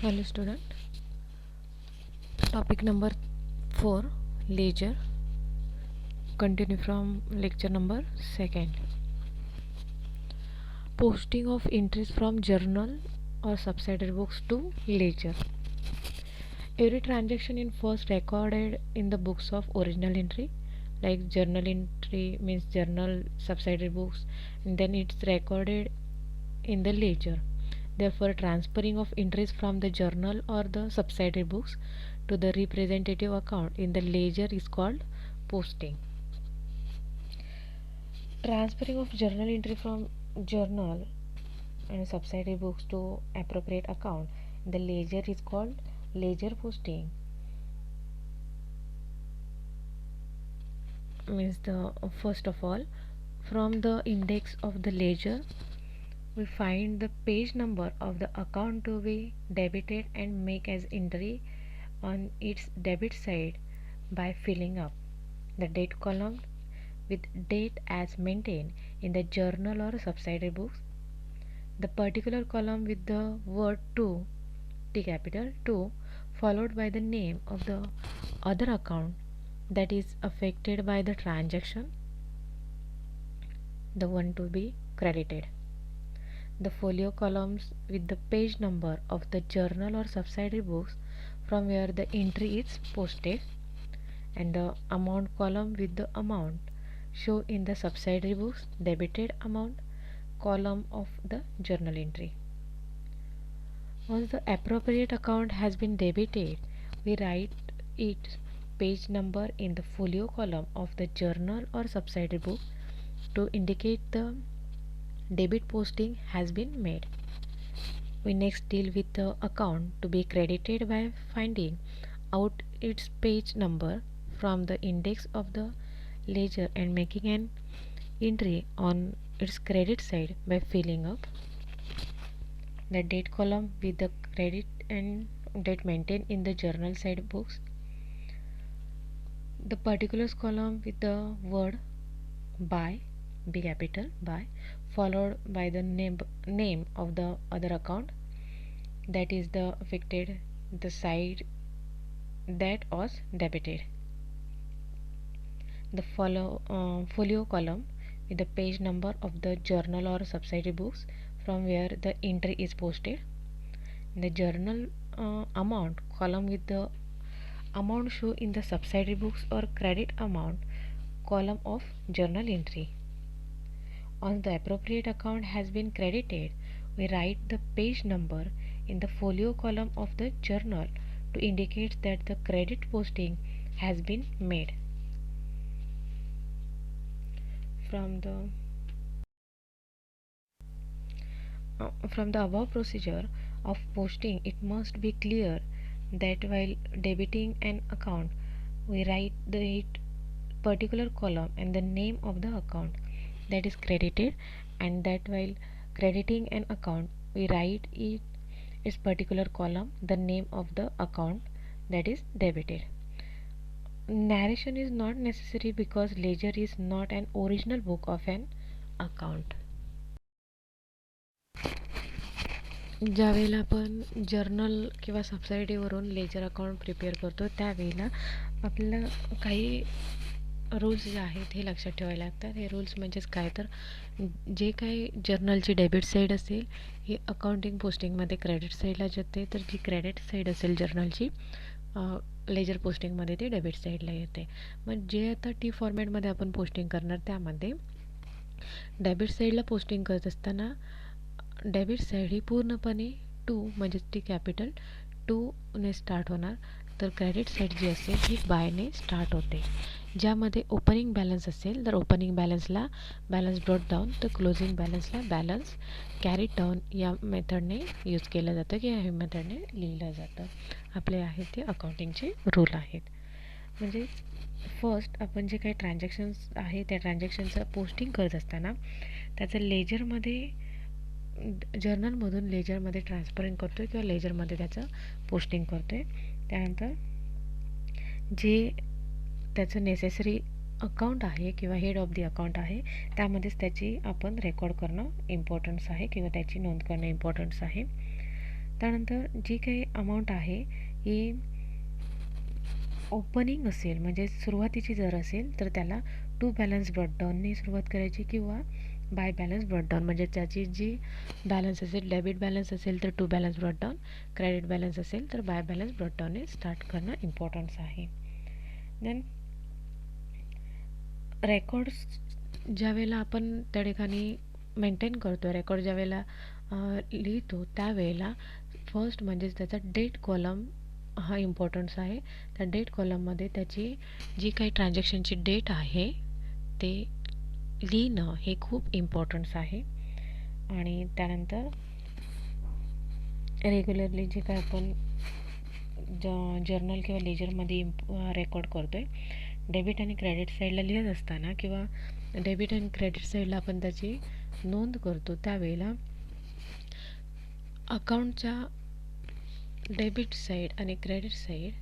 Hello student. Topic number 4, Ledger. Continue from lecture number 2nd. Posting of entries from journal or subsidiary books to ledger. Every transaction in first recorded in the books of original entry, like journal entry means journal subsidiary books, and then it's recorded in the ledger. Therefore, transferring of entries from the journal or the subsidiary books to the representative account in the ledger is called posting. Transferring of journal entry from journal and subsidiary books to appropriate account in the ledger is called ledger posting. Means the first of all, from the index of the ledger we find the page number of the account to be debited and make as entry on its debit side by filling up the date column with date as maintained in the journal or subsidiary books, the particular column with the word to, T capital 2, followed by the name of the other account that is affected by the transaction, the one to be credited. The folio columns with the page number of the journal or subsidiary books from where the entry is posted, and the amount column with the amount shown in the subsidiary books debited amount column of the journal entry. Once the appropriate account has been debited, we write its page number in the folio column of the journal or subsidiary book to indicate the debit posting has been made. We next deal with the account to be credited by finding out its page number from the index of the ledger and making an entry on its credit side by filling up the date column with the credit and date maintained in the journal side books, the particulars column with the word by, B capital by, followed by the name of the other account that is the affected the side that was debited, the folio column with the page number of the journal or subsidiary books from where the entry is posted, the journal amount column with the amount shown in the subsidiary books or credit amount column of journal entry. Once the appropriate account has been credited, we write the page number in the folio column of the journal to indicate that the credit posting has been made. From the above procedure of posting, it must be clear that while debiting an account, we write the particular column and the name of the account that is credited, and that while crediting an account, we write its particular column, the name of the account that is debited. Narration is not necessary because ledger is not an original book of an account. ज्यावेळेला आपण journal किंवा सबसायडीवरून ledger account prepare करतो त्यावेळेला आपल्याला काही rules जे आहेत हे लक्षात ठेवायला लागतात. हे रूल्स म्हणजेच काय तर जे काही जर्नलची डेबिट साईड असेल ही अकाउंटिंग पोस्टिंगमध्ये क्रेडिट साईडला जाते, तर जी क्रेडिट साईड असेल जर्नलची लेजर पोस्टिंगमध्ये ती डेबिट साईडला येते. मग जे आता टी फॉर्मॅटमध्ये आपण पोस्टिंग करणार त्यामध्ये डेबिट साईडला पोस्टिंग करत असताना डेबिट साईड ही पूर्णपणे टू म्हणजेच टी कॅपिटल टूने स्टार्ट होणार, तर क्रेडिट साईड जी असेल ही बायने स्टार्ट होते. ज्यामध्ये ओपनिंग बॅलन्स असेल तर ओपनिंग बॅलन्सला बॅलन्स ब्रॉट डाऊन, तर क्लोजिंग बॅलन्सला बॅलन्स कॅरीड डाऊन या मेथडने यूज केलं जातं किंवा ह्या मेथडने लिहिलं जातं. आपले आहेत ते अकाउंटिंगचे रूल आहेत. म्हणजे फर्स्ट आपण जे काही ट्रान्झॅक्शन्स आहे त्या ट्रान्झॅक्शनचं पोस्टिंग करत असताना त्याचं लेजरमध्ये जर्नलमधून लेजरमध्ये ट्रान्सफरिंग करतो आहे किंवा लेजरमध्ये त्याचं पोस्टिंग करतो आहे. त्यानंतर जे त्याचं नेसेसरी अकाउंट आहे किंवा हेड ऑफ दी अकाउंट आहे त्यामध्येच त्याची आपण रेकॉर्ड करणं इम्पॉर्टन्स आहे किंवा त्याची नोंद करणं इम्पॉर्टन्स आहे. त्यानंतर जी काही अमाऊंट आहे ही ओपनिंग असेल म्हणजे सुरुवातीची जर असेल तर त्याला टू बॅलन्स ब्रॉडडाऊनने सुरुवात करायची किंवा बाय बॅलन्स ब्रॉडडाऊन म्हणजे त्याची जी बॅलन्स असेल डेबिट बॅलन्स असेल तर टू बॅलन्स ब्रॉडडाऊन, क्रेडिट बॅलन्स असेल तर बाय बॅलन्स ब्रॉडडाऊनने स्टार्ट करणं इम्पॉर्टन्स आहे. देन रेकॉर्ड्स ज्यावेळेला आपण त्या ठिकाणी मेंटेन करतो, रेकॉर्ड ज्यावेळेला लिहितो त्यावेळेला फर्स्ट म्हणजेच त्याचा डेट कॉलम हा इम्पॉर्टन्स आहे. त्या डेट कॉलममध्ये त्याची जी काही ट्रान्झॅक्शनची डेट आहे ते लिहिणं हे खूप इम्पॉर्टन्स आहे. आणि त्यानंतर रेग्युलरली जे काय आपण जर्नल किंवा लेजरमध्ये रेकॉर्ड करतो आहे, डेबिट आणि क्रेडिट साईडला लिहित असताना किंवा डेबिट आणि क्रेडिट साईडला आपण त्याची नोंद करतो त्यावेळेला अकाउंटच्या डेबिट साईड आणि credit side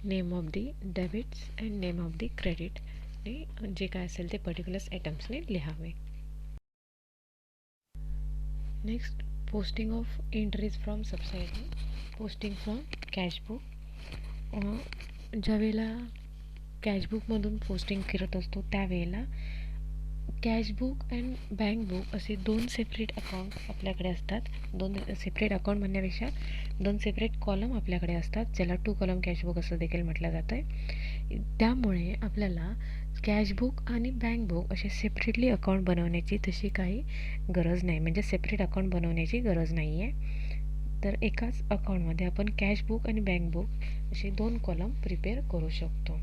name of the debits and name of the credit जे काय असेल ते पर्टिक्युलर्स आयटम्सने लिहावे. Next posting of entries from subsidy, posting from cashbook. ज्यावेळेला कॅशबुकमधून पोस्टिंग करत असतो त्यावेळेला कॅशबुक अँड बँक बुक असे दोन सेपरेट अकाउंट आपल्याकडे असतात. दोन सेपरेट अकाउंट म्हणण्यापेक्षा दोन सेपरेट कॉलम आपल्याकडे असतात, ज्याला टू कॉलम कॅशबुक असं देखील म्हटलं जातं आहे. त्यामुळे आपल्याला कॅशबुक आणि बँक बुक असे सेपरेटली अकाउंट बनवण्याची तशी काही गरज नाही, म्हणजे सेपरेट अकाउंट बनवण्याची गरज नाही आहे. तर एकाच अकाउंटमध्ये आपण कॅशबुक आणि बँक बुक असे दोन कॉलम प्रिपेअर करू शकतो.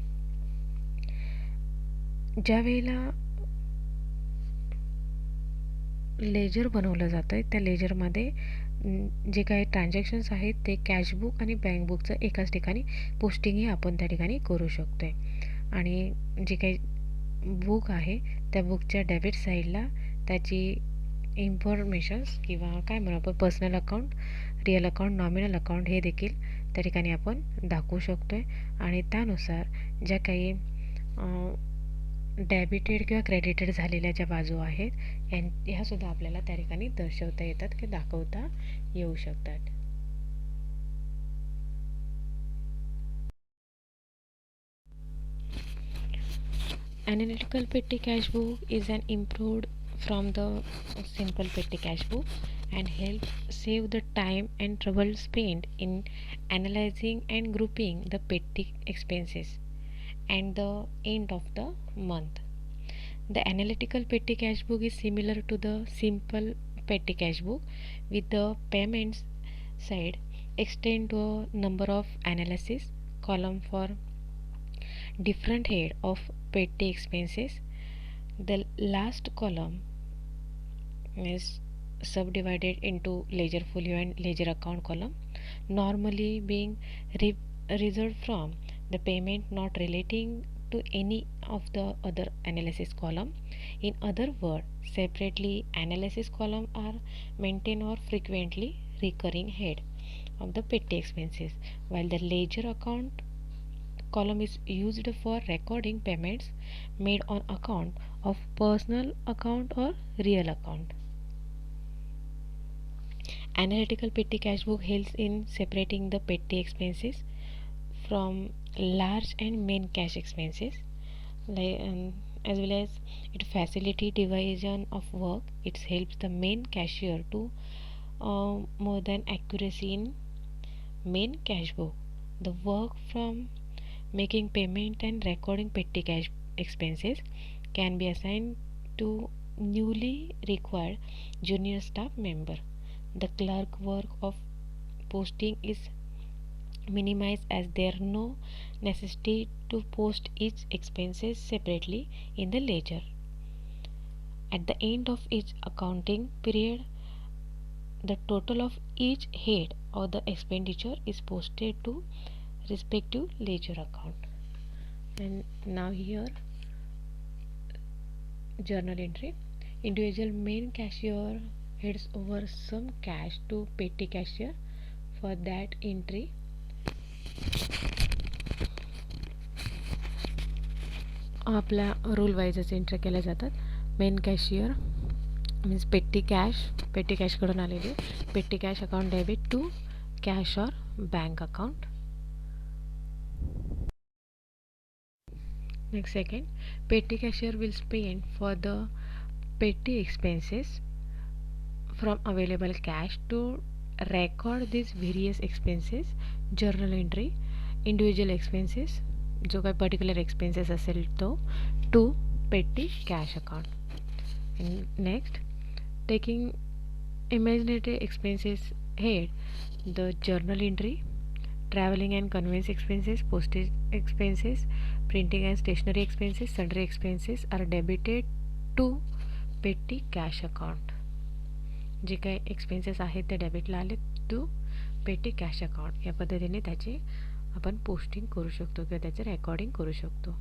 ज्यावेळेला लेजर बनवलं जातं आहे त्या लेजरमध्ये जे काही ट्रान्झॅक्शन्स आहेत ते कॅशबुक आणि बँक बुकचं एकाच ठिकाणी पोस्टिंगही आपण त्या ठिकाणी करू शकतो आहे. आणि जे काही बुक आहे त्या बुकच्या डेबिट साईडला त्याची इन्फॉर्मेशन्स किंवा काय म्हणू आपण personal account, real account, nominal account हे देखील त्या ठिकाणी आपण दाखवू शकतो आहे. आणि त्यानुसार ज्या काही डेबिटेड किंवा क्रेडिटेड झालेल्या ज्या बाजू आहेत ह्यासुद्धा आपल्याला त्या ठिकाणी दर्शवता येतात किंवा दाखवता येऊ शकतात. Analytical petty cash book is an improved from the simple petty cash book and helps save the time and trouble spent in analyzing and grouping the petty expenses and the end of the month. The analytical petty cash book is similar to the simple petty cash book, with the payments side extend to a number of analysis column for different head of petty expenses. The last column is subdivided into ledger folio and ledger account column, normally being reserved from the payment not relating to any of the other analysis column. In other words, separately analysis column are maintained or frequently recurring head of the petty expenses, while the ledger account column is used for recording payments made on account of personal account or real account. Analytical petty cash book helps in separating the petty expenses from large and main cash expenses, as well as it facilitates division of work. It helps the main cashier to more than accuracy in main cash book. The work from making payment and recording petty cash expenses can be assigned to newly required junior staff member. The clerk work of posting is minimized as there is no necessity to post each expenses separately in the ledger. At the end of each accounting period, the total of each head of the expenditure is posted to respective ledger account. And now here journal entry. Individual main cashier heads over some cash to petty cashier. For that entry, आपल्या rule वाईजच entry केल्या जातात. Main cashier means petty कॅशकडून आलेली petty cash account debit to cash or bank account. Next second, petty cashier will spend for the petty expenses from available cash to record these various expenses, journal entry, individual expenses, जो काही particular expenses असेल तो to पेटी cash account. Next, taking imaginary expenses head, the journal entry, traveling and conveyance expenses, postage expenses, printing and stationery expenses, sundry expenses are debited to petty cash account. जे काही expenses आहेत ते डेबिटला आले to पेटी cash account. या पद्धतीने त्याचे आपण पोस्टिंग करू शकतो किंवा त्याचे रेकॉर्डिंग करू शकतो.